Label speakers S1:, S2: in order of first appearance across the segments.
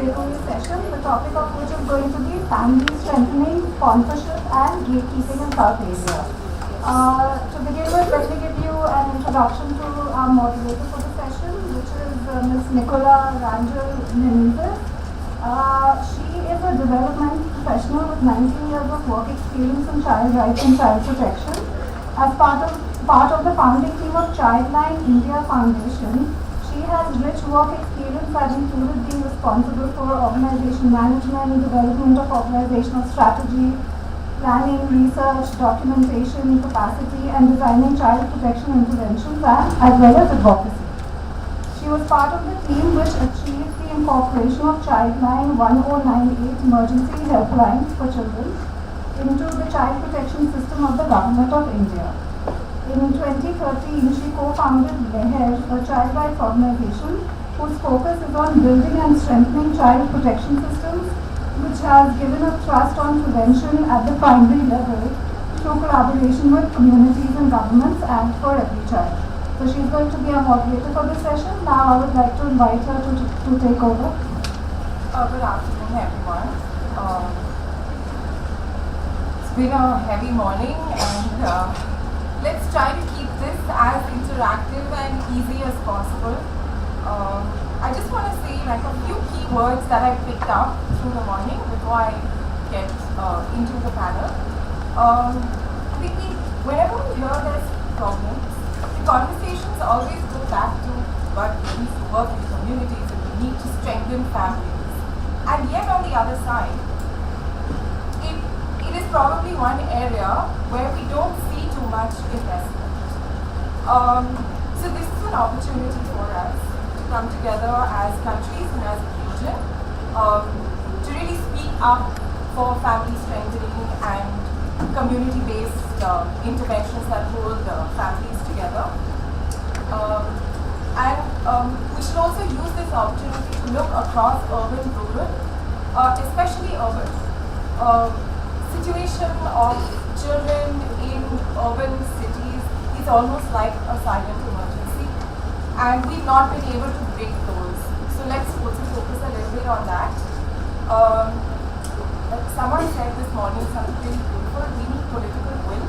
S1: Breakaway session, the topic of which is going to be family strengthening, sponsorship and gatekeeping in South Asia. To begin with, let me give you an introduction to our moderator for the session, which is Ms. Nicole Menezes. She is a development professional with 19 years of work experience in child rights and child protection. As part of the founding team of Childline India Foundation, she has rich work experience that included being responsible for organization management, development of organizational strategy, planning, research, documentation, capacity, and designing child protection interventions, as well as advocacy. She was part of the team which achieved the incorporation of Childline 1098 emergency helplines for children into the child protection system of the Government of India. In 2013, she co-founded Leherdiscussed, a child rights organization whose focus is on building and strengthening child protection systems, which has given a thrust on prevention at the primary level through collaboration with communities and governments and for every child. So she's going to be our moderator for this session. Now I would like to invite her to take over.
S2: Good afternoon, everyone. It's been a heavy morning, and let's try to keep this as interactive and easy as possible. I just want to say like a few key words that I picked up through the morning before I get into the panel. I think whenever we hear there's problems, the conversations always go back to what we need to work in communities and we need to strengthen families. And yet on the other side, it is probably one area where we don't see too much investment. So this is an opportunity for us to come together as countries and as a region to really speak up for family strengthening and community-based interventions that hold families together. We should also use this opportunity to look across urban, rural, especially urban. Situation of children in urban cities is almost like a silent emergency, and we've not been able to break those. So let's also focus a little bit on that. Like someone said this morning something really beautiful: we need political will,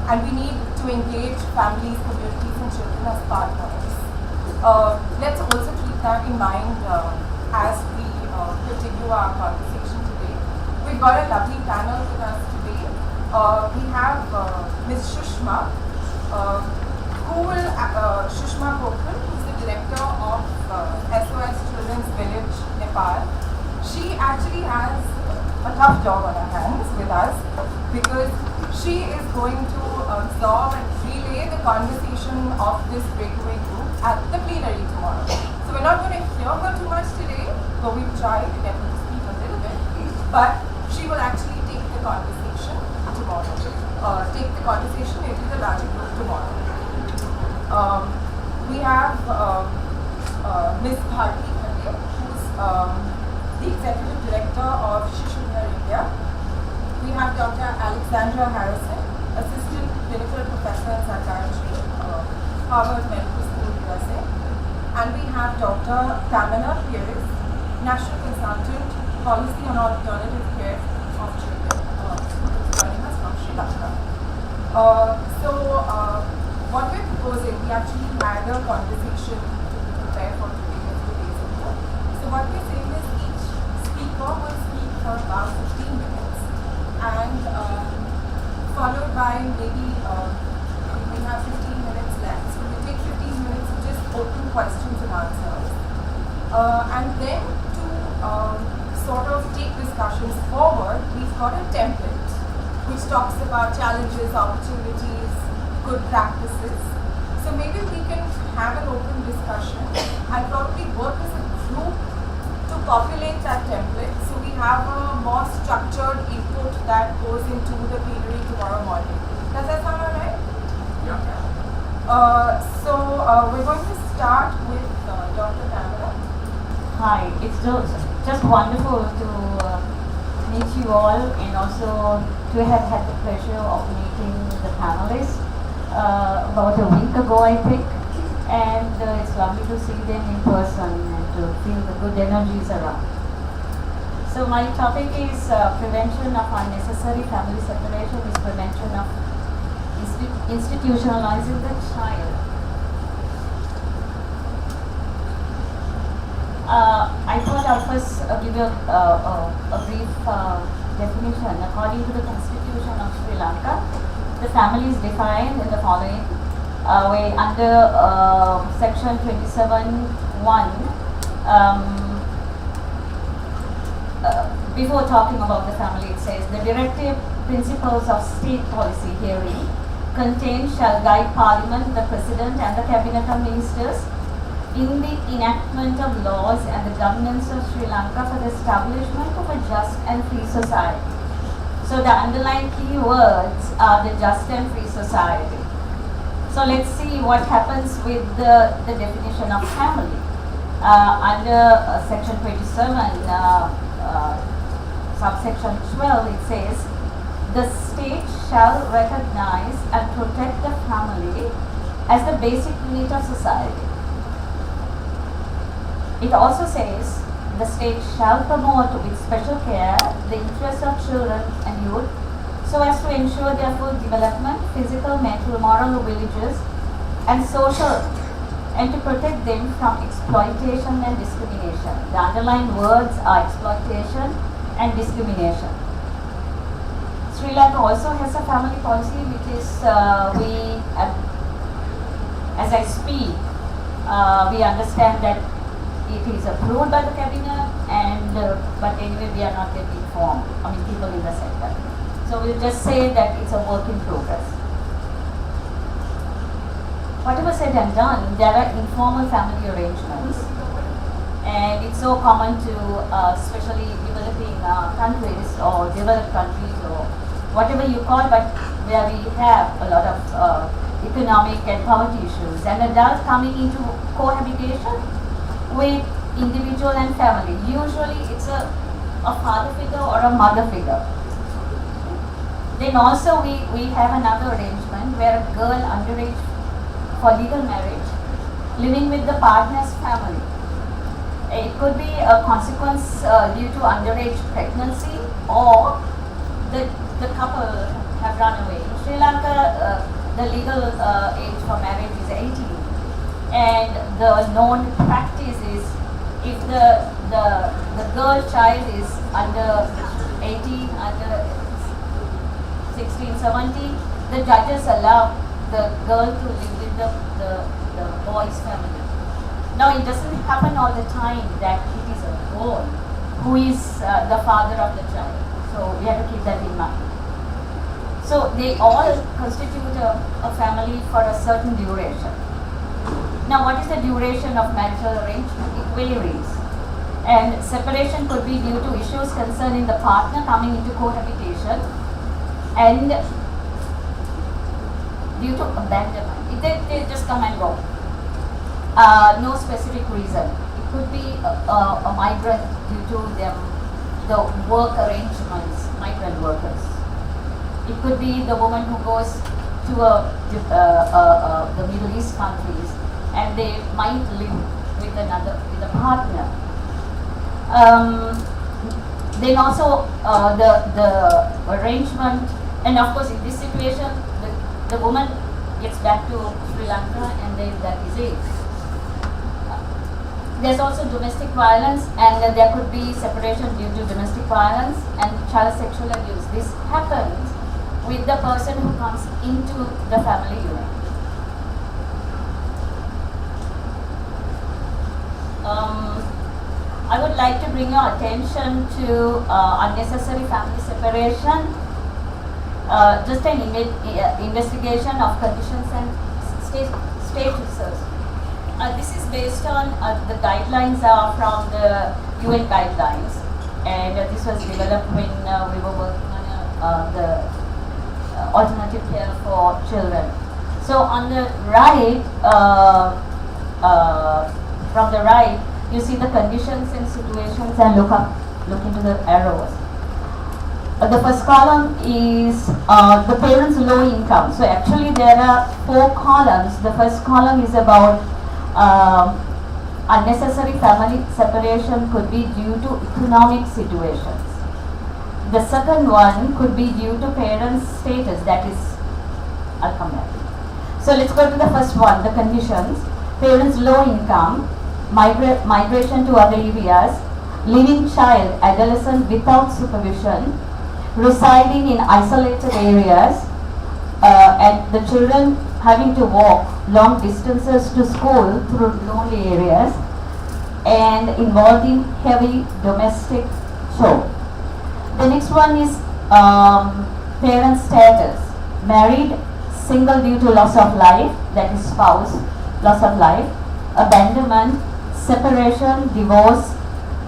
S2: and we need to engage families, communities, and children as partners. Let's also keep that in mind as we continue our conversation today. We've got a lovely panel with us today. We have Ms. Shushma, Shushma Pokhran, who's the director of SOS Children's Village, Nepal. She actually has a tough job on her hands with us because she is going to absorb and relay the conversation of this breakaway group at the plenary tomorrow. So we're not going to hear her too much today, but we've tried to get her to speak a little bit. But she will actually take the conversation tomorrow. Take the conversation into the larger group tomorrow. We have Ms. Bharati Ghate, who's the executive director of Shishuadhar, India. We have Dr. Alexandra, assistant clinical professor in psychiatry, Harvard Medical School, USA. And we have Dr. Pamela, Pieris, national consultant, policy on alternative care of children, joining us from Sri Lanka. What we're proposing, we actually had a conversation to prepare for today a few days ago. So what we're saying is each speaker will speak for about 15 minutes and followed by maybe we have 15 minutes left. So we take 15 minutes of just open questions and answers. And then to sort of take discussions forward, we've got a template which talks about challenges, opportunities, good practices. So maybe we can have an open discussion and probably work as a group to populate that template so we have a more structured input that goes into the plenary tomorrow morning. Does that sound alright?
S3: Yeah.
S2: We're going to start with Dr. Pamela.
S4: Hi, it's just wonderful to meet you all and also to have had the pleasure of meeting the panelists about a week ago, I think. And it's lovely to see them in person and to to feel the good energies around. So my topic is prevention of unnecessary family separation is prevention of institutionalizing the child. I thought I'll first give you a brief definition. According to the Constitution of Sri Lanka, the family is defined in the following way under Section 27(1). Before talking about the family, it says the directive principles of state policy herein contained shall guide Parliament, the President, and the Cabinet of Ministers in the enactment of laws and the governance of Sri Lanka for the establishment of a just and free society. So the underlying key words are the just and free society. So let's see what happens with the definition of family. Under Section 27, subsection 12, it says, the state shall recognize and protect the family as the basic unit of society. It also says the state shall promote with special care the interests of children and youth so as to ensure their full development, physical, mental, moral, religious, and social, and to protect them from exploitation and discrimination. The underlying words are exploitation and discrimination. Sri Lanka also has a family policy which is, as I speak, we understand that it is approved by the cabinet, and but anyway we are not yet informed. I mean, people in the sector. So we'll just say that it's a work in progress. Whatever said and done, there are informal family arrangements, and it's so common to, especially developing countries or developed countries or whatever you call, but where we have a lot of economic and poverty issues, and adults coming into cohabitation with individual and family. Usually it's a father figure or a mother figure. Then also we have another arrangement where a girl underage for legal marriage living with the partner's family. It could be a consequence due to underage pregnancy, or the couple have run away. In Sri Lanka, the legal age for marriage is 18. And the known practice is if the girl child is under 18, under 16, 17, the judges allow the girl to live with the boy's family. Now it doesn't happen all the time that it is a boy who is the father of the child. So we have to keep that in mind. So they all constitute a family for a certain duration. Now, what is the duration of marital arrangement? It varies. And separation could be due to issues concerning the partner coming into cohabitation and due to abandonment. They just come and go. No specific reason. It could be a migrant due to the work arrangements, migrant workers. It could be the woman who goes to the Middle East countries, and they might live with a partner. Then also the arrangement, and of course in this situation, the woman gets back to Sri Lanka, and that is it. There's also domestic violence, and there could be separation due to domestic violence and child sexual abuse. This happens with the person who comes into the family unit. I would like to bring your attention to unnecessary family separation, just an investigation of conditions and statuses. This is based on the guidelines are from the UN guidelines, and this was developed when we were working on the alternative care for children. So on the right, from the right, you see the conditions and situations, and look into the arrows. The first column is the parents' low income. So actually there are 4 columns. The first column is about Unnecessary family separation could be due to economic situations. The second one could be due to parents' status, that is, I'll come back. So let's go to the first one, the conditions. Parents low income, migration to other areas, living child, adolescent without supervision, residing in isolated areas, and the children having to walk long distances to school through lonely areas, and involved in heavy domestic chore. The next one is parent status. Married, single due to loss of life, that is spouse, loss of life, abandonment, separation, divorce,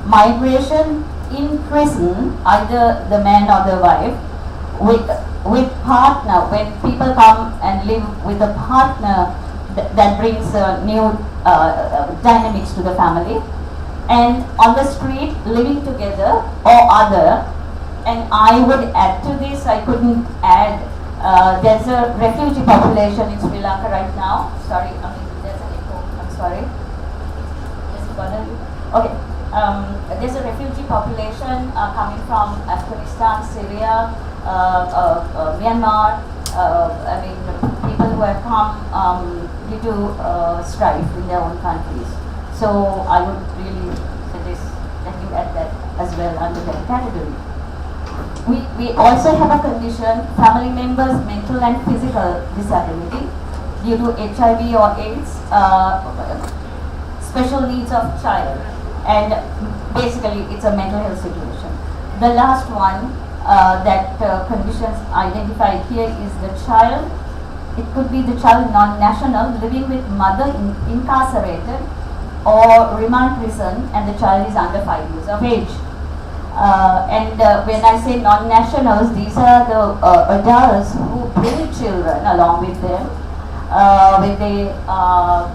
S4: migration, in prison, either the man or the wife, with partner. When people come and live with a partner, that brings new dynamics to the family. And on the street, living together or other. And I would add to this, I couldn't add, there's a refugee population in Sri Lanka right now. Sorry, there's an echo, I'm sorry. Does it bother you? Okay. There's a refugee population coming from Afghanistan, Syria, Myanmar, people who have come due to strife in their own countries. So I would really suggest that you add that as well under that category. We also have a condition, family members' mental and physical disability due to HIV or AIDS, special needs of child, and basically it's a mental health situation. The last one that conditions identified here is the child. It could be the child non-national living with mother incarcerated or remand prison, and the child is under 5 years of age. When I say non-nationals, these are the adults who bring children along with them when they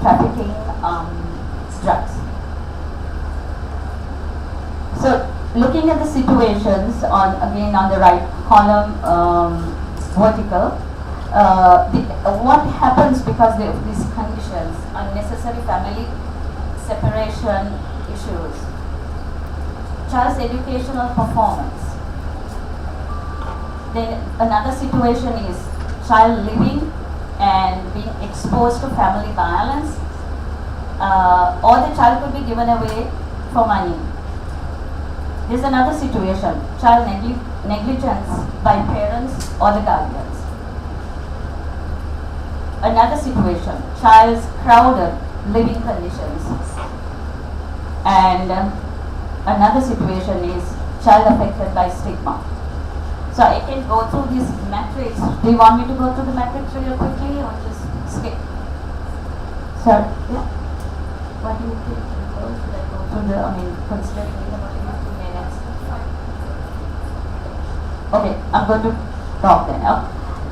S4: trafficking drugs. So, looking at the situations again on the right column, vertical, what happens because of these conditions, unnecessary family separation issues. Child's educational performance. Then another situation is child living and being exposed to family violence, or the child could be given away for money. There's another situation, child negligence by parents or the guardians. Another situation, child's crowded living conditions. And another situation is child affected by stigma. So I can go through this matrix. Do you want me to go through the matrix real quickly or just skip? Sir, yeah. What do you think? Should I go through considering we have only 2 minutes. Okay, I'm going to talk then.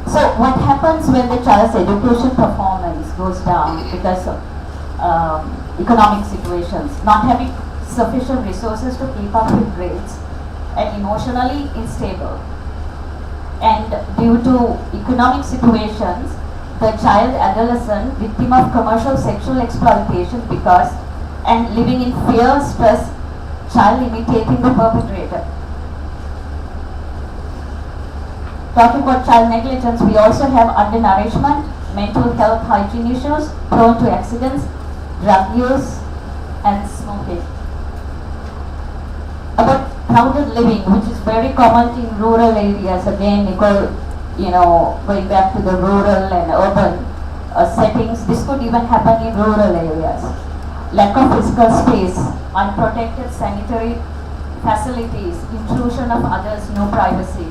S4: So what happens when the child's education performance goes down because of economic situations, not having sufficient resources to keep up with grades, and emotionally unstable? And due to economic situations, the child adolescent victim of commercial sexual exploitation and living in fear, stress, child imitating the perpetrator. Talking about child negligence, we also have undernourishment, mental health hygiene issues, prone to accidents, drug use, and smoking. About crowded living, which is very common in rural areas. Again, Nicole, going back to the rural and urban settings, this could even happen in rural areas. Lack of physical space, unprotected sanitary facilities, intrusion of others, no privacy.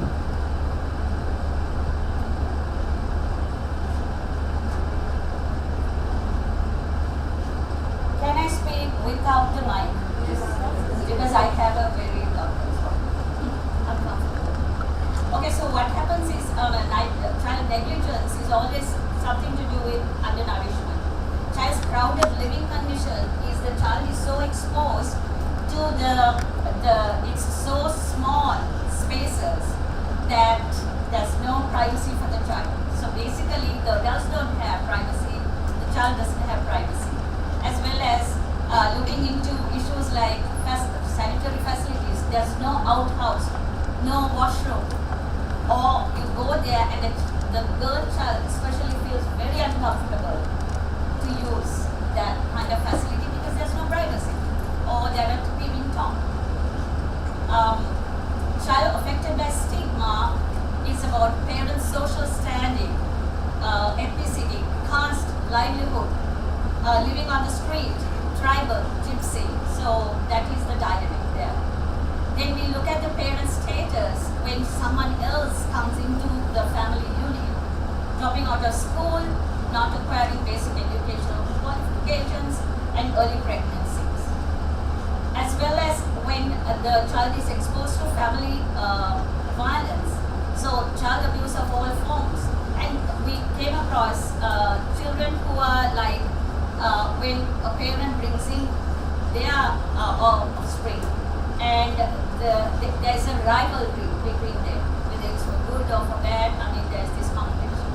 S4: Can I speak without the mic? Because I have a very uncomfortable. Okay, so what happens is child negligence is always something to do with undernourishment. Child's crowded living condition is the child is so exposed to it's so small spaces that there's no privacy for the child. So basically the adults don't have privacy, the child doesn't have privacy, as well as looking into issues like sanitary facilities. There's no outhouse, no washroom, or you go there and the girl child especially feels very uncomfortable to use that kind of facility because there's no privacy or they're not being taught. Child affected by stigma is about parents' social standing, ethnicity, caste, livelihood, living on the street, tribal, gypsy. So that is the dynamic there. Then we look at the parents' status when someone else comes into the family unit, dropping out of school, not acquiring basic educational qualifications, and early pregnancies. As well as when the child is exposed to family violence, so child abuse of all forms. And we came across children who are like, when a parent brings in their offspring, and there's a rivalry between them, whether it's for good or for bad. I mean, there's this competition.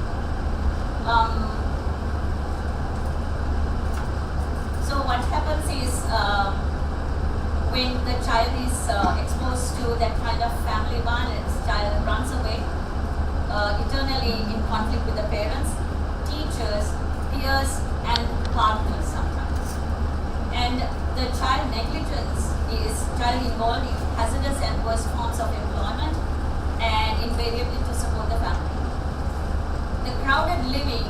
S4: So what happens is when the child is exposed to that kind of family violence, child runs away, eternally in conflict with the parents, teachers, peers, and partners sometimes. And the child negligence is child involved in hazardous and worst forms of employment and invariably to support the family. The crowded living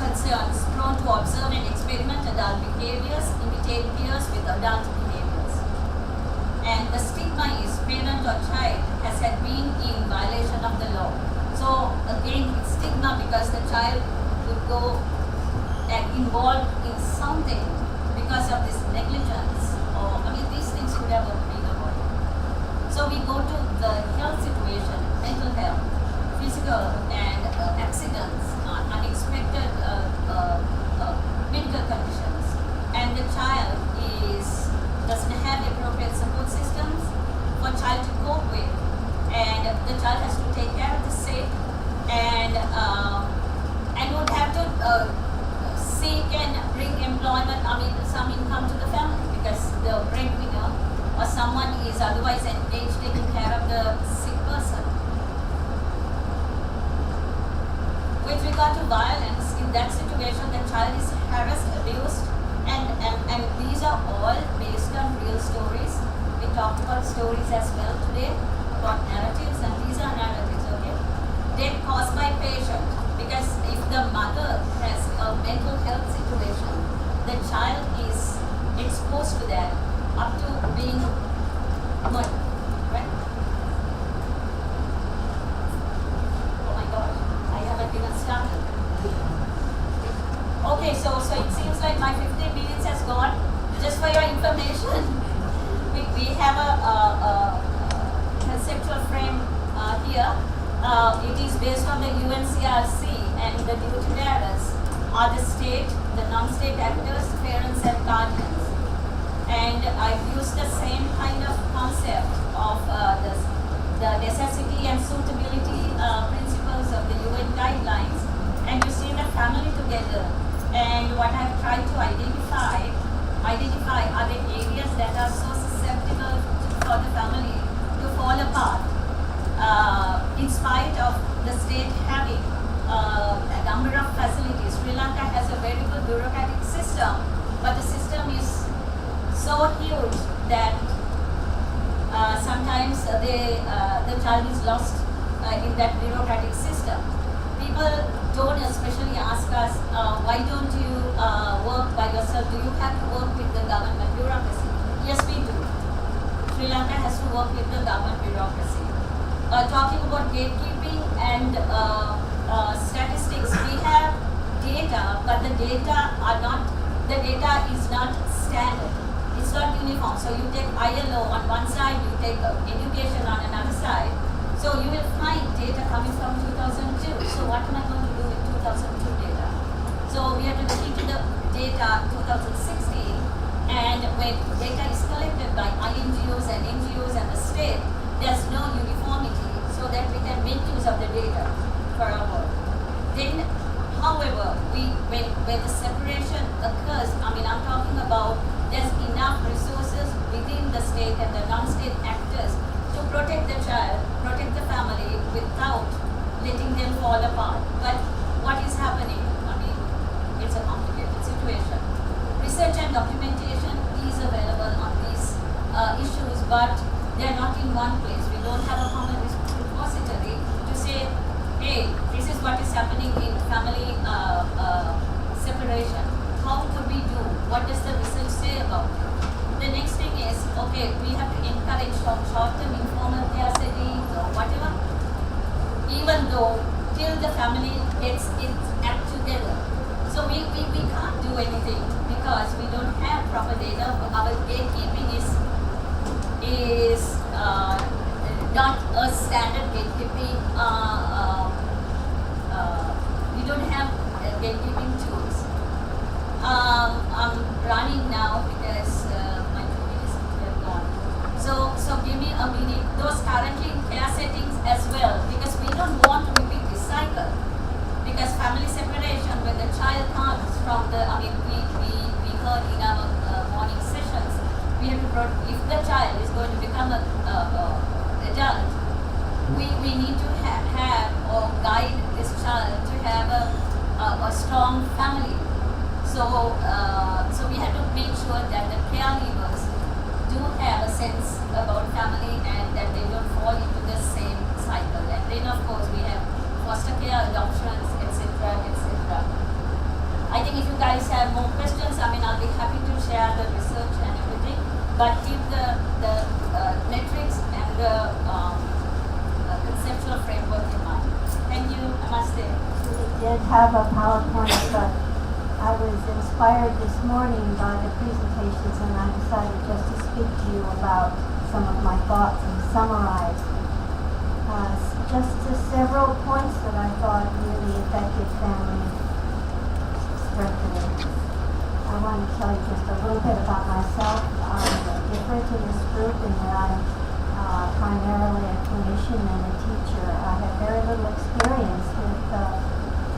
S4: concerns prone to observe and experiment adult behaviors, imitate peers with adult behaviors. And the stigma is parent or child has had been in violation of the law. So again, it's stigma because the child would go and involved in something because of this negligence, or I mean these things could have been avoided. So we go to the health situation, mental health, physical and accidents, unexpected medical conditions, and the child doesn't have appropriate support systems for child to cope with, and the child has to take care of the sick and would have to seek and bring employment, I mean some income to the family because the breadwinner or someone is otherwise engaged taking care of the sick person. With regard to violence, in that situation the child is harassed, abused, and these are all based on real stories. We talked about stories as well today, about narratives, and these are narratives, okay? Death caused by patient, because if the mother has a mental health situation, the child is exposed to that up to being murdered, right? Oh my God, I haven't even started. Okay, so it seems like my 15 minutes has gone. Just for your information, we have a conceptual frame here. It is based on the UNCRC, and the duty bearers are the state, the non-state actors, parents and guardians. And I've used the same kind of concept of the necessity and suitability principles of the UN guidelines, and you see the family together. And what I've tried to identify are the areas that are so susceptible for the family to fall apart, in spite of the state having a number of facilities. Sri Lanka has a very good bureaucratic system, but the system is so huge that sometimes the child is lost in that bureaucratic system. People don't especially ask us, why don't you work by yourself? Do you have to work with the government bureaucracy? Yes, we do. Sri Lanka has to work with the government bureaucracy. Talking about gatekeeping and statistics, we have data, but the data is not standard. It's not uniform. So you take ILO on one side, you take education on another side. So you will find data coming from 2002. So what am I going to do with 2002 data? So we have to look into the data 2016, and when data is collected by INGOs and NGOs and the state, there's no uniformity so that we can make use of the data for our work. Then, however, when where the separation occurs, I mean, I'm talking about there's enough resources within the state and the non-state actors to protect the child, protect the family without letting them fall apart. But what is happening? I mean, it's a complicated situation. Research and documentation is available on these issues, but they are not in one place. We don't have a common repository to say, hey, this is what is happening in family separation. How could we do? What does the research say about it? The next thing is, okay, we have to encourage short-term informal care settings or whatever, even though till the family gets its act together. So we can't do anything because we don't have proper data. Our gatekeeping is not a standard gatekeeping. We don't have gatekeeping tools. I'm running now because my 2 minutes are gone. So give me a minute. Those currently in care settings as well, because we don't want to repeat this cycle. Because family separation, when the child comes from the, I mean, we heard in our morning sessions, we have to, if the child is going to become an adult, we need to have or guide this child to have a strong family. So we have to make sure that the caregivers do have a sense about family and that they don't fall into the same cycle. And then of course we have foster care, adoptions, etc., etc. I think if you guys have more questions, I mean, I'll be happy to share the research and everything, but keep the metrics and the conceptual framework in mind. Thank you. Namaste.
S3: We did have a PowerPoint, but I was inspired this morning by the presentations, and I decided just to speak to you about some of my thoughts and summarize just several points that I thought really affected family strengthening. I want to tell you just a little bit about myself. I'm different in this group in that I'm primarily a clinician and a teacher. I have very little experience with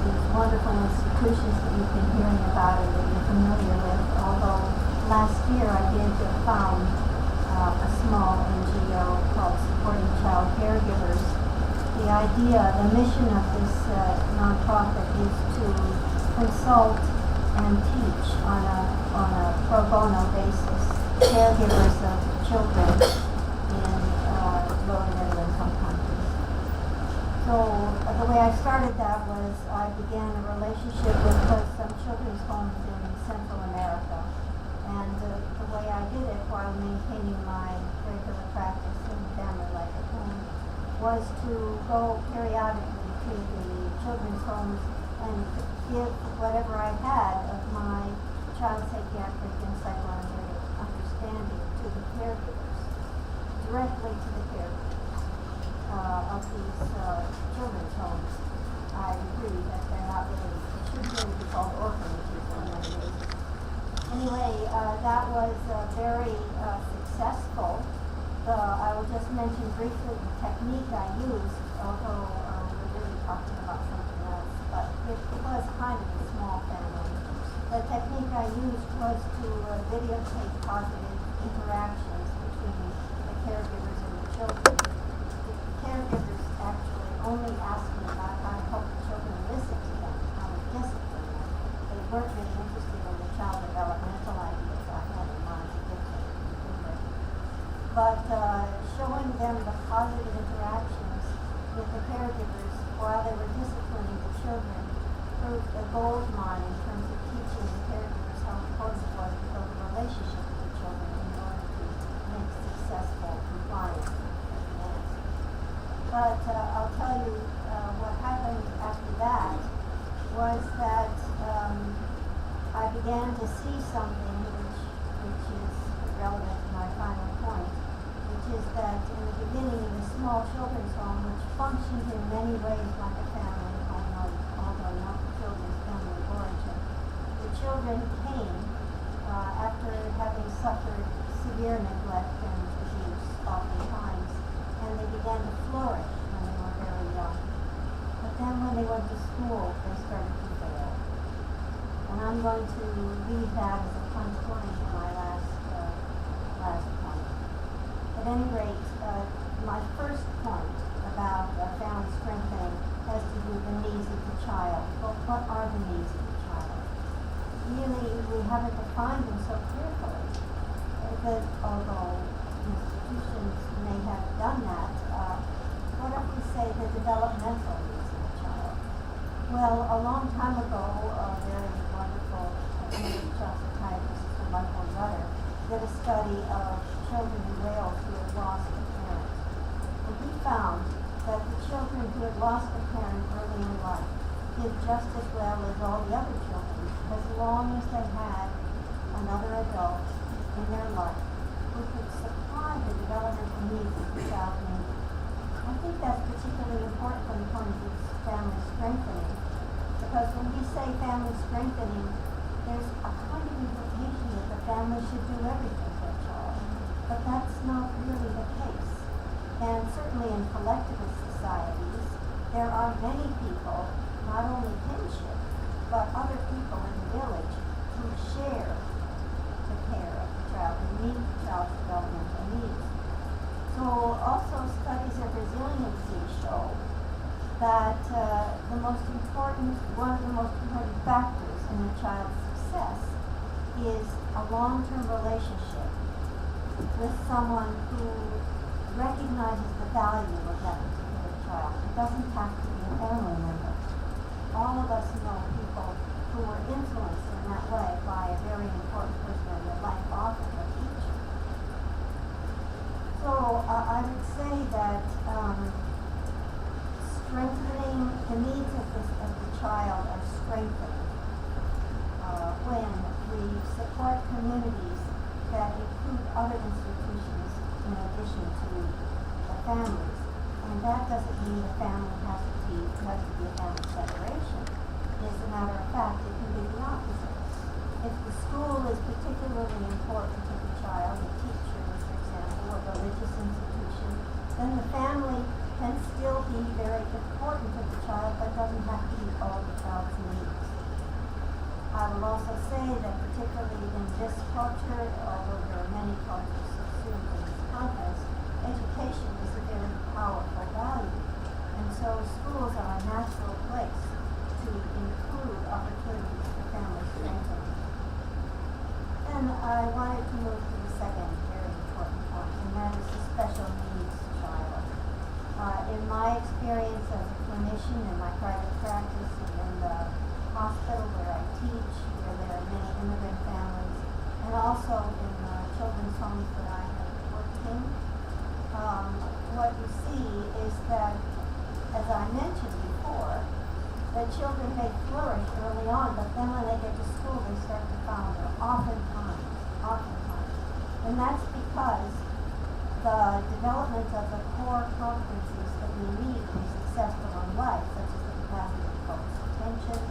S3: these wonderful institutions that you've been hearing about and that you're familiar with, although last year I did found a small NGO called Supporting Child Caregivers. The idea, the mission of this nonprofit is to consult and teach on a pro bono basis caregivers of children in low and middle income countries. So the way I started that was I began a relationship with some children's homes in Central America. And the way I did it while maintaining my regular practice in family life at home was to go periodically to the children's homes and give whatever I had of my child psychiatric and psychoanalytic understanding to the caregivers, directly to the caregivers of these children's homes. I agree that they're not really, it should really be called orphanages on that basis. Anyway, that was very successful. I will just mention briefly the technique I used, although we're really talking about something else, but it was kind of a small family. The technique I used was to videotape positive interactions between the caregivers and the children. The caregivers actually only asked me about how to help the children listen to them, how to discipline them. They weren't really interested in the child developmental ideas I had in mind to give them. But showing them the positive interactions with the caregivers while they were disciplining the children proved a gold mine in terms of teaching the caregivers how important it was to build a relationship with the children in order to make successful compliance with commands. But I'll tell you what happened after that was that I began to see something which is relevant to my final point, which is that in the beginning in the small children's home, which functioned in many ways like a family home, although not the children's family of origin, the children came after having suffered severe neglect and abuse oftentimes, and they began to flourish when they were very young. But then when they went to school, they started to fail. And I I'm going to leave that as a punchline for my last point. At any rate, my first point about family strengthening has to do with the needs of the child. Well, what are the needs of the child? Really, we haven't defined them so carefully. That although institutions may have done that, what if we say the developmental needs of the child? Well, a long time ago, a very wonderful child psychiatrist, Michael Rutter, did a study of children in Wales who had lost a parent. And he found that the children who had lost a parent early in life did just as well as all the other children, as long as they had another adult in their life who could supply the developmental needs that the child needed. I think that's particularly important from the point of view of family strengthening, because when we say family strengthening, there's a kind of implication that the family should do everything for a child, but that's not really the case. And certainly in collectivist societies, there are many people, not only kinship, but other people in the village who share the care of the child and meet the child's developmental needs. So also studies of resiliency show that one of the most important factors in a child's success is a long-term relationship with someone who recognizes the value of that particular child. It doesn't have to be a family member. All of us know people who were influenced in that way by a very important person in their life, often a teacher. So I would say that strengthening the needs of the child are strengthened when we support communities that include other institutions in addition to the families. And that doesn't mean the family has to be a family separation. As a matter of fact, it can be the opposite. If the school is particularly important to the child, the teachers, for example, a religious institution, then the family can still be very important to the child, but doesn't have to meet all the child's needs. I will also say that particularly in this culture, although there are many cultures subsumed in this context, education is a very powerful value. And so schools are a natural place to include opportunities for family strengthening. And I wanted to move to the second very important point, and that is the special needs child. In my experience as a clinician in my private practice and in the hospital where I teach, where there are many immigrant families, and also in the children's homes that I have worked in, what you see is that, as I mentioned before, the children may flourish early on, but then when they get to school, they start to founder, oftentimes. And that's because the development of the core competencies that we need to be successful in life, such as the capacity to focus attention,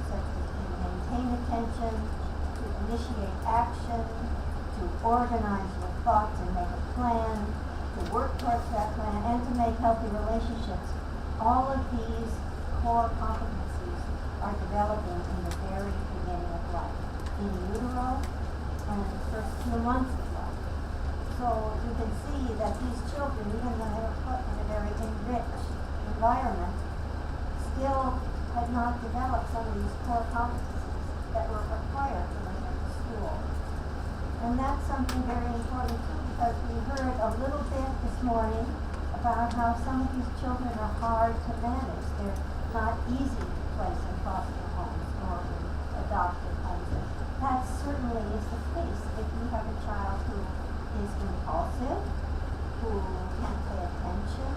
S3: such as to maintain attention, to initiate action, to organize your thoughts and make a plan, to work towards that plan, and to make healthy relationships. All of these core competencies are developing in the very beginning of life, in utero and in the first few months of life. So you can see that these children, even though they were put in a very enriched environment, still had not developed some of these core competencies that were required to when they went to school. And that's something very important too, because we heard a little bit this morning about how some of these children are hard to manage. They're not easy to place in foster homes or in adopted homes. And that certainly is the case if you have a child who is impulsive, who can't pay attention,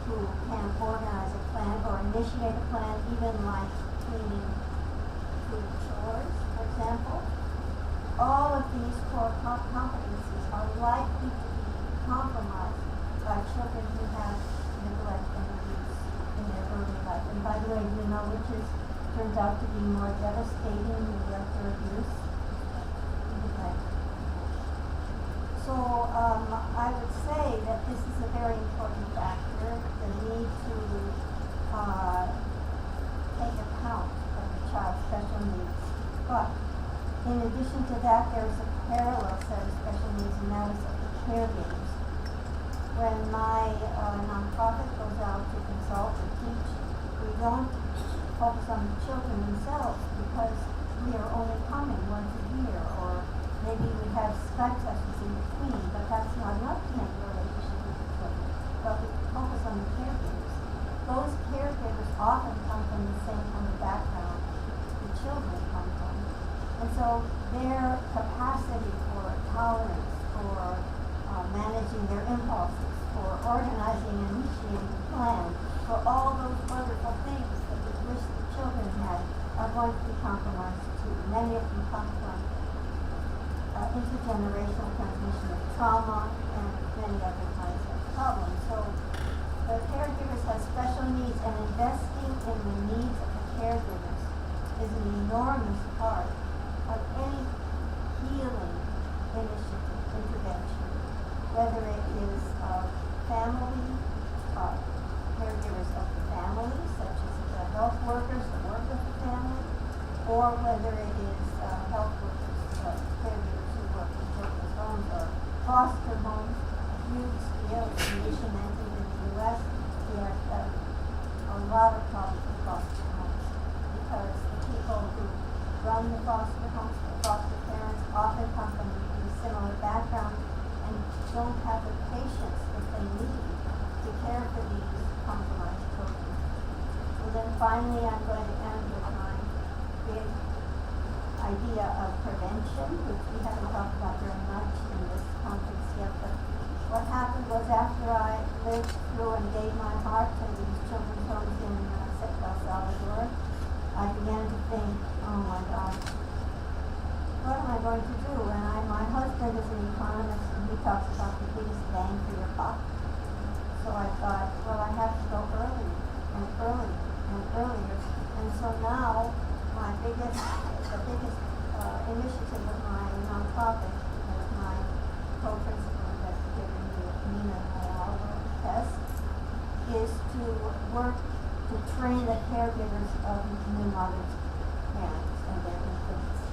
S3: who can't organize a plan or initiate a plan, even like cleaning food chores, for example. All of these core competencies are likely to be compromised by children who have neglect and abuse in their early life. And by the way, do you know which turns out to be more devastating, neglect or abuse? Neglect. So I would say that this is a very important factor, the need to take account of the child's special needs. But in addition to that, there is a parallel set of special needs, and that is of the caregivers. When my nonprofit goes out to consult or teach, we don't focus on the children themselves because we are only coming once a year, or maybe we have Skype sessions in between, but that's not enough to make a relationship with the children. But we focus on the caregivers. Those caregivers often come from the same kind of background the children come from. And so their capacity for tolerance, for managing their impulses, for organizing and initiating a plan, for all those wonderful things that we wish the children had, are going to be compromised too. Many of them come from intergenerational transmission of trauma and many other kinds of problems. So the caregivers have special needs, and investing in the needs of the caregivers is an enormous part of any healing initiative, intervention, whether it is family, caregivers of the family, such as the health workers that work with the family, or whether it is health workers, caregivers who work in children's homes or foster homes. Huge scale, as Nisha mentioned, in the U.S., we have a lot of problems with foster homes because the people who run the foster homes, the foster parents, often come from a similar background and don't have the patience that they need to care for these compromised children. And then finally, I'm going to end with my big idea of prevention, which we haven't talked about very much in this conference yet. But what happened was, after I lived through and gave my heart to these children's homes in El Salvador, I began to think, oh my gosh, what am I going to do? And my husband is an economist, and he talks about the biggest bang for your buck. So I thought, well, I have to go earlier and earlier and earlier. And so now the biggest initiative of my nonprofit, with my co-principal investigator, Nina test, is to work to train the caregivers of new mothers, parents, and their infants.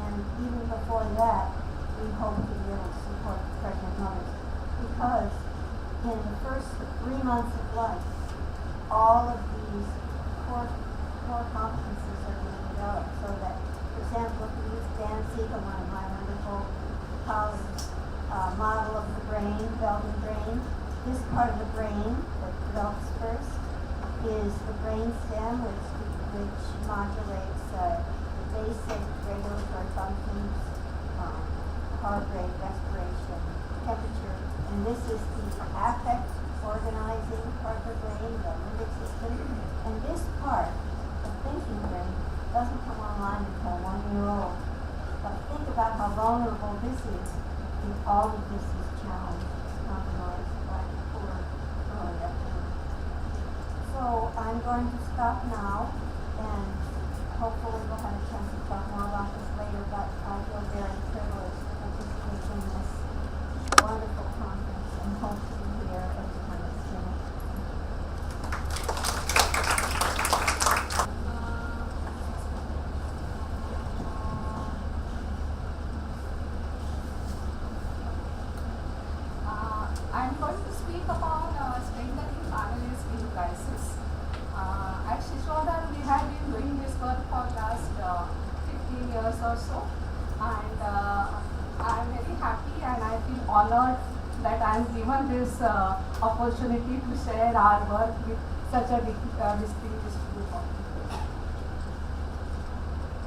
S3: And even before that, we hope to be able to support pregnant mothers, because in the first 3 months of life, all of these core competencies are being developed, so that, for example, if we use Dan Siegel, one of my wonderful colleagues, model of the brain, developing brain, this part of the brain that develops first is the brain stem, which modulates the basic regulatory functions, heart rate, respiration, temperature, and this is the affect organizing part of the brain, the limbic system, and this part, the thinking brain, doesn't come online until 1 year old. But think about how vulnerable this is if all of this is challenged, compromised by poor early upbringing. So I'm going to stop now, and hopefully we'll have a chance to talk more about this later, but I feel very privileged to participate in this wonderful conference and hope to be here every time it's finished.
S2: I'm going to speak about strengthening families in crisis. At Shishuadhar, we have been doing this work for last 15 years or so, and I'm very happy and I feel honored that I'm given this opportunity to share our work with such a distinguished group of people.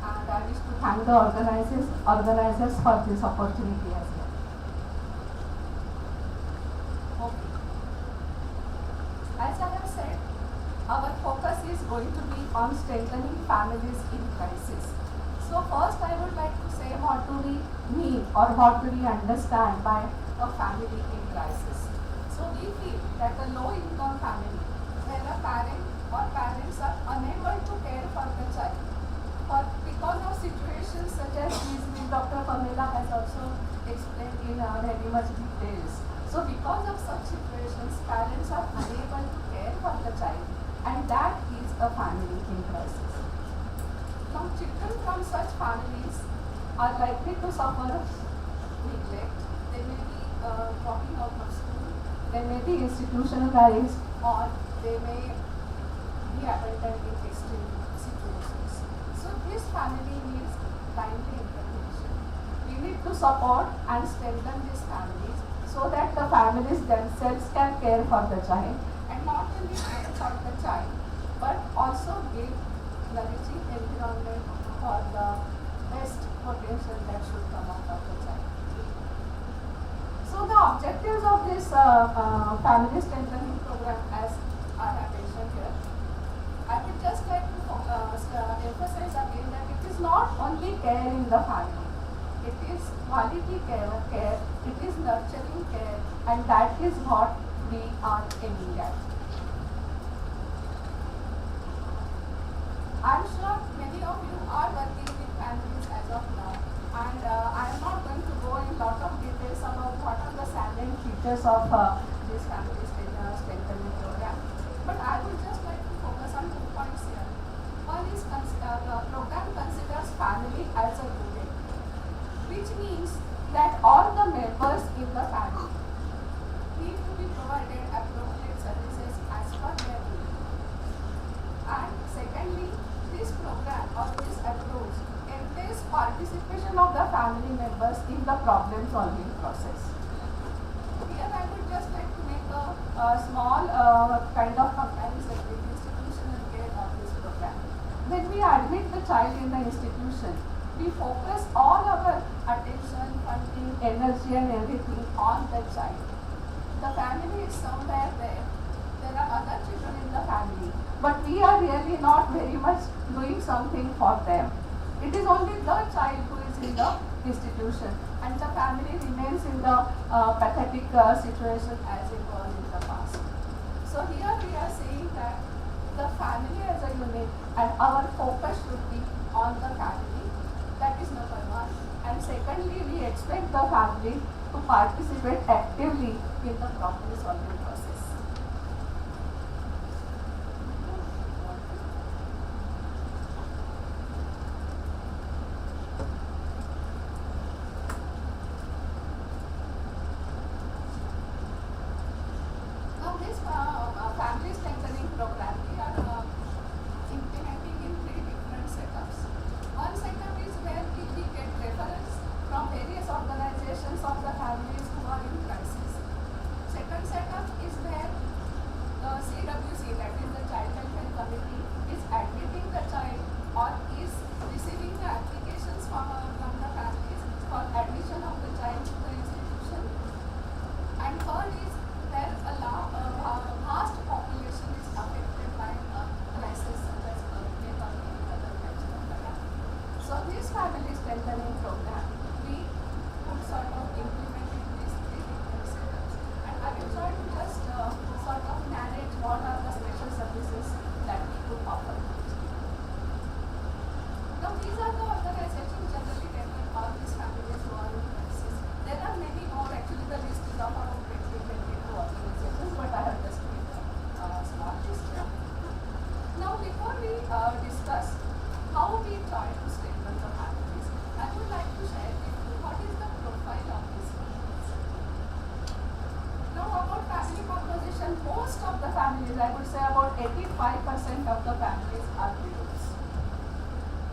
S2: And I wish to thank the organizers for this opportunity as well. Okay. As I have said, our focus is going to be on strengthening families in crisis. So first I would like to say what do we mean or what do we understand by a family in crisis. So we feel that a low income family where a parent or parents are unable to care for the child, or because of situations such as these which Dr. Pamela has also explained in very much details. So because of such situations, parents are unable to care for the child, and that is a family in crisis. Now
S1: children from such families are likely to suffer neglect. They may be dropping out of school, they may be institutionalized, or they may be abandoned in extreme situations. So this family needs timely intervention. We need to support and strengthen these families so that the families themselves can care for the child, and not only care for the child, but also give nourishing environment for the best potential that should come out of the child. So the objectives of this family strengthening program, as I have mentioned here, I would just like to emphasize again that it is not only care in the family, it is quality care, it is nurturing care, and that is what we are aiming at. I am sure many of you are working with families as of now, and I am not going to go in lot of details about what are the salient features of this family strengthening program, but I would just like to focus on 2 points here. One is the program considers family as a unit, which means that all the members in the family need to be provided appropriate services as per their need. And secondly, this program or this approach entails participation of the family members in the problem solving process. Here I would just like to make a small kind of comparison with institutional care of this program. When we admit the child in the institution, we focus all our attention, funding, energy and everything on the child. The family is somewhere there. There are other children in the family, but we are really not very much doing something for them. It is only the child who is in the institution, and the family remains in the pathetic situation as it was in the past. So here we are saying that the family as a unit, and our focus should be on the family. That is number one. And secondly, we expect the family to participate actively in the problem solving process. Now this family strengthening program, we are implementing in 3 different setups. One setup is where we get referrals from various organizations of the families who are in crisis. Second setup is where the CWC, that is the Child Welfare Committee, is admitting the child or is receiving the applications from the families for admission of the child to the institution. And third is where a vast population is affected by a crisis such as earthquake or any other types of disaster. So this family strengthening program, we could sort of implement in these 3 different setups. And I will try to just sort of narrate what are the special services that we could offer. Now these are the organizations generally taking all these families who are in crisis. There are many more, actually the list is of around 22 organizations, but I have just made a small list here. Now before we discuss how we try to strengthen the families, I would like to share with you what is the profile of these families. Now about family composition, most of the families, I would say about 85% of the families are widows.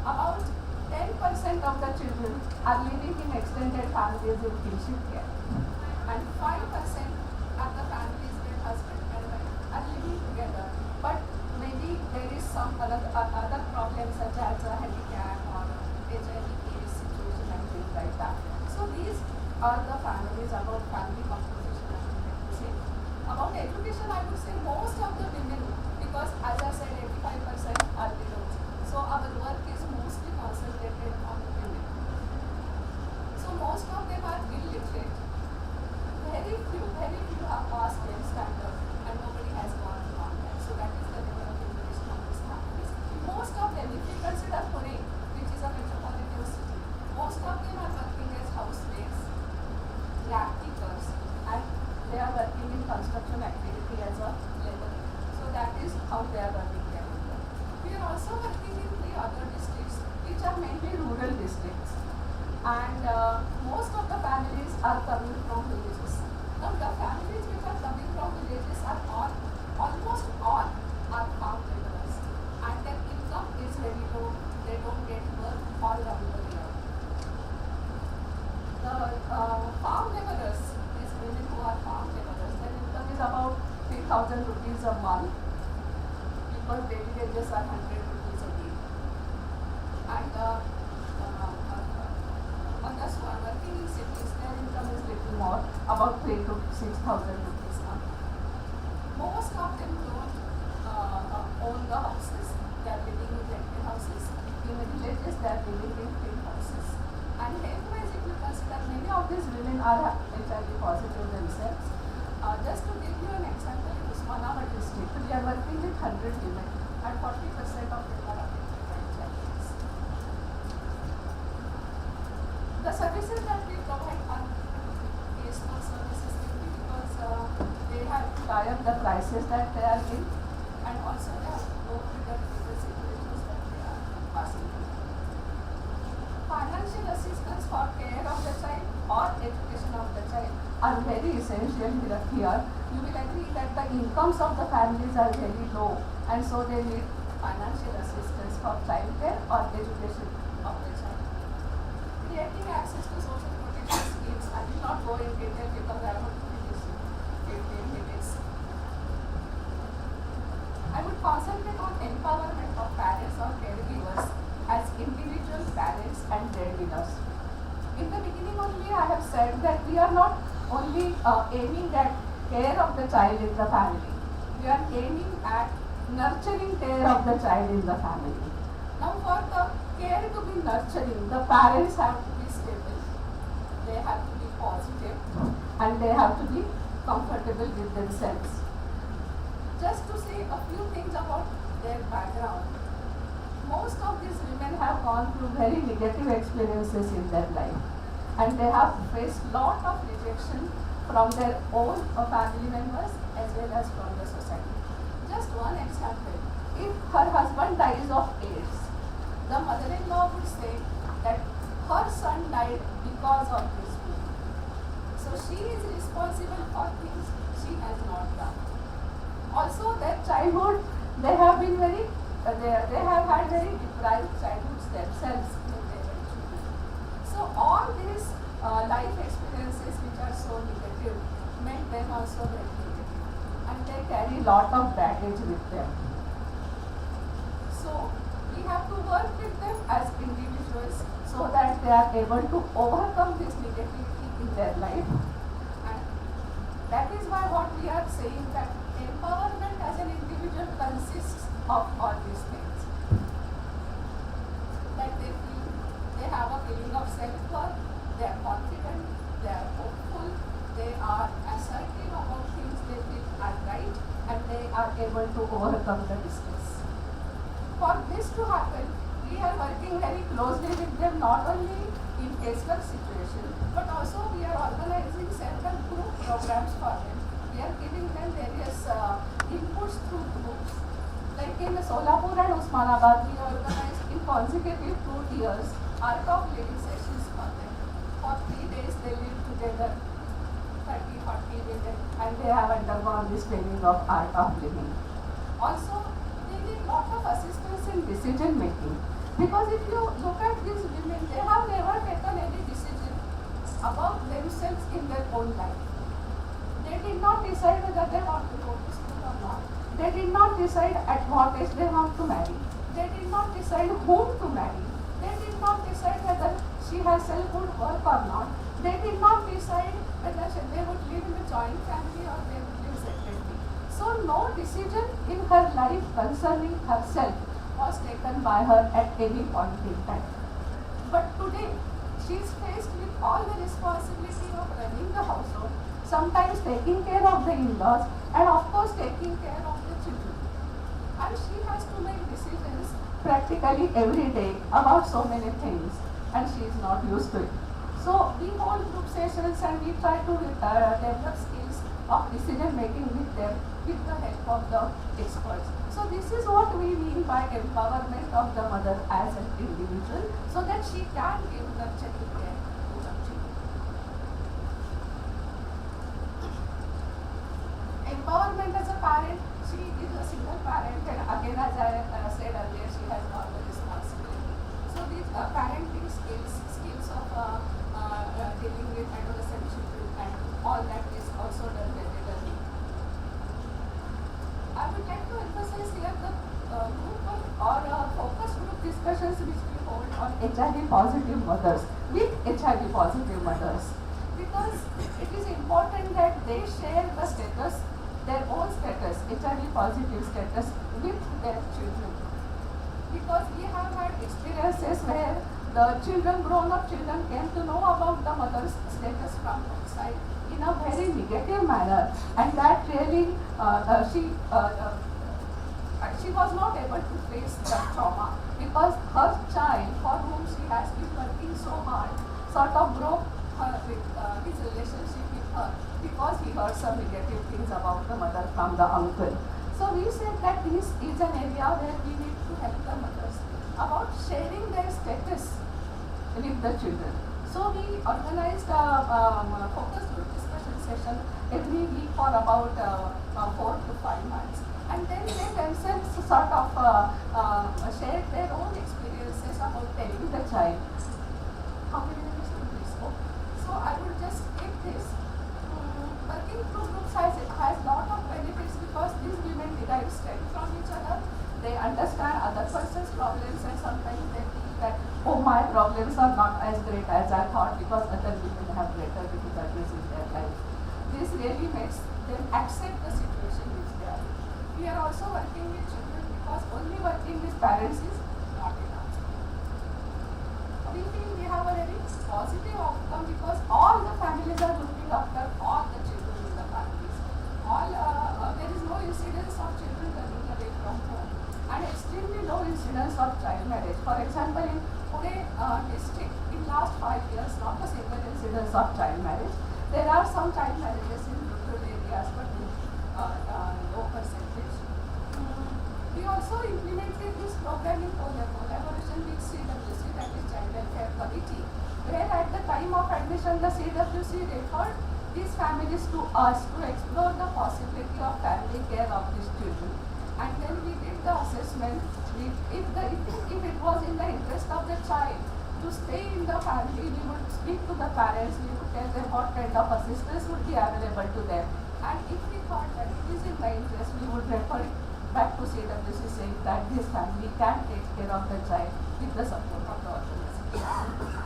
S1: About 10% of the children are living in extended families in kinship care, and 5% are the families where husband and wife are living together, but maybe there is some other problems such as a handicap or HIV/AIDS situation and things like that. So these are the families about family composition I would like to say. About education, I would say most of the women, because as I said 85% are widows, so our work is mostly concentrated on women. So most of them are illiterate. Very few have passed 10th standard and nobody has gone beyond that. So that is the level of education of these families. Most of them, if you consider Pune, which is a metropolitan city, most of them are working as housemaids, lab keepers, and they are working in construction activity as a laborer. So that is how they
S5: are mainly rural districts. And most of the families are coming from villages. Now the families which are coming from villages are almost all are farm laborers, and their income is very low. They don't get work all around the year. The farm laborers, these women who are farm laborers, their income is about 3,000 rupees a month, because daily wages are 100 rupees a day. And others who are working in cities, their income is little more, about 3,000 to 6,000 rupees a month. Most of them don't own the houses. They are living in rented houses. In the villages, they are living in big houses. And health-wise, if you consider, many of these women are HIV positive themselves. Just to give you an example, in Shishuadhar district, we are working with 100 women, and 40% of them are affected by HIV. The services that we provide are case-load services simply because they have to tie up the crisis that they are in, and also they have to cope with the difficult situations that they are passing through. Financial assistance for care of the child or education of the child are very essential here. You will agree that the incomes of the families are very low, and so they need financial assistance for childcare or education of the child. Creating access to social protection schemes, I will not go in detail because I want to finish in 15 minutes. I would concentrate on empowerment of parents or caregivers as individual parents and breadwinners. In the beginning only I have said that we are not only aiming at care of the child in the family. We are aiming at nurturing care of the child in the family. Now for the care to be nurturing, the parents have to be stable, they have to be positive, and they have to be comfortable with themselves. Just to say a few things about their background. Most of these women have gone through very negative experiences in their life, and they have faced lot of rejection from their own family members as well as from the society. Just one example, if her husband dies of AIDS, the mother-in-law would say that her son died because of this woman. So she is responsible for things she has not done. Also their childhood, they have been very they have had very deprived childhoods themselves when they were children. So all these life experiences which are so negative make them also very negative, and they carry lot of baggage with them. So we have to work with them as individuals so that they are able to overcome this negativity in their life, and that is why what we are saying that empowerment as an individual consists of all these things. That they feel, they have a feeling of self-worth, they are confident, they are hopeful, they are assertive about things they feel are right, and they are able to overcome the distress. For this to happen, we are working very closely with them, not only in casework situation, but also we are organizing several group programs for them. We are giving them various inputs through groups. Like in Solapur and Osmanabad, we organized in consecutive 2 years art of living sessions for them. For 3 days they live together, 30-40 women, and they have undergone this training of art of living. Also, they need lot of assistance in decision making, because if you look at these women, they have never taken any decision about themselves in their own life. They did not decide whether they want to go to school or not. They did not decide at what age they want to marry. They did not decide whom to marry. They did not decide whether she herself would work or not. They did not decide whether they would live in a joint family or they would live separately. So no decision in her life concerning herself was taken by her at any point in time. But today, she is faced with all the responsibility of running the household, sometimes taking care of the in-laws, and of course taking care of the children. And she has to make decisions practically every day about so many things, and she is not used to it. So we hold group sessions and we try to develop skills of decision making with them with the help of the experts. So this is what we mean by empowerment of the mother as an individual can give nurturing care to the children. Empowerment as a parent, she is a single parent, and again, as I said earlier, she has all the responsibility. So these parenting skills of dealing with adolescent children and all that is also done regularly. I would like to emphasize here the group of, or focus group discussions which we hold on HIV positive mothers with HIV positive mothers, because it is important that they share the status, their own status, HIV positive status with their children. Because we have had experiences where the children, grown-up children, came to know about the mother's status from outside in a very negative manner, and that really she was not able to face the trauma, because her child, for whom she has been working so hard, sort of broke his relationship with her because he heard some negative things about the mother from the uncle. So we said that this is an area where we need to help the mothers about sharing their status with the children. So we organized a focus group discussion session every week for about 4 to 5 months. And then they themselves sort of shared their own experiences about telling the child. How many minutes do we spoke? So I would just take this. Working through groups has lot of benefits because these women derive strength from each other. They understand other person's problems, and sometimes they feel that, oh, my problems are not as great as I thought because other women have greater difficulties in their life. This really makes them accept the situation which they are in. We are also working with children because only working with parents is not enough. We feel we have a very positive outcome because all the families are looking after all the children in the families. There is no incidence of children running away from home, and extremely low incidence of child marriage. For example, in Pune district, in last 5 years, not a single incidence of child marriage. There are some child marriages in rural areas, but low percentage. We also implemented this program in collaboration with CWC, that is Child Welfare Committee, where at the time of admission, the CWC referred these families to us to explore the possibility of family care of these children. And then we did the assessment. If it was in the interest of the child to stay in the family, we would speak to the parents, we would tell them what kind of assistance would be available to them. And if we thought that it is in the interest, we would refer it back to CWC saying that this family can take care of the child with the support of the organization.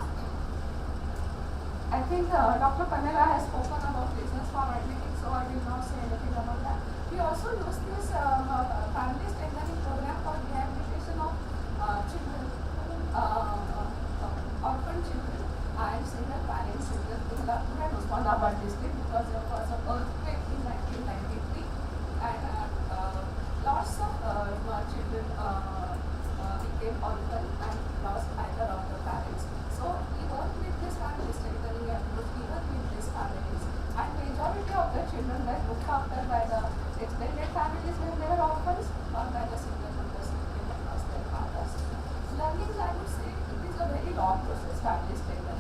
S5: I think Dr. Pamela has spoken about reasons for admitting, so I will not say anything about that. We also use this family strengthening program for rehabilitation of children, orphan children and single parent children in Lanka and Shishuadhar district, because there was an earthquake in 1993 and lots of children became orphan and lost either of the parents. So we work with this family strengthening approach, we work with these families, and majority of the children were looked after by the extended families when they were orphans or by the single mothers who came across their fathers. Learning, I would say, it is a very long process, family strengthening.